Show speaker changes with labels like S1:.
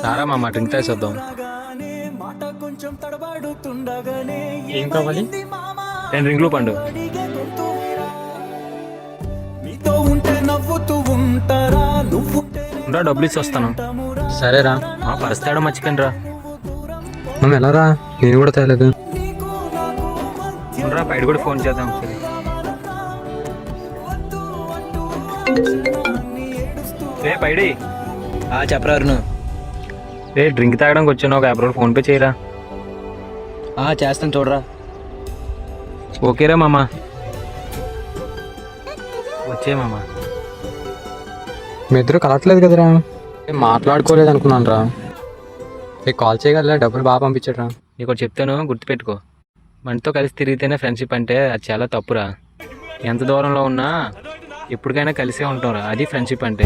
S1: సారా మామ డ్రింక్ తాగేద్దాం.
S2: ఏం కావాలి?
S1: 2 డ్రింక్లు పండు. రా డబ్బులు ఇచ్చి వస్తాను.
S2: సరేరా.
S1: పరిస్థితి మర్చిపోయిన రా.
S2: మనం ఎలా రా? నేను కూడా తేలేదు.
S1: రా బయట కూడా ఫోన్ చేద్దాం ఒకసారి. పైడి
S3: చెప్పరా అరుణ్.
S1: డ్రింక్ తాగడానికి వచ్చాను. ఒక 50 రూపాయలు ఫోన్ పే చేయరా.
S3: చేస్తాను చూడరా.
S1: ఓకేరా మామ. వచ్చే మామ.
S2: మీ ఇద్దరు కలవట్లేదు కదరా? మాట్లాడుకోలేదు అనుకున్నాను రా. కాల్ చేయగలరా? డబ్బులు బాగా పంపించాడు రా.
S1: నీకు ఒకటి చెప్తాను, గుర్తుపెట్టుకో. మనతో కలిసి తిరిగితేనే ఫ్రెండ్షిప్ అంటే అది చాలా తప్పురా. ఎంత దూరంలో ఉన్నా ఎప్పటికైనా కలిసే ఉంటాంరా. అది ఫ్రెండ్షిప్ అంటే.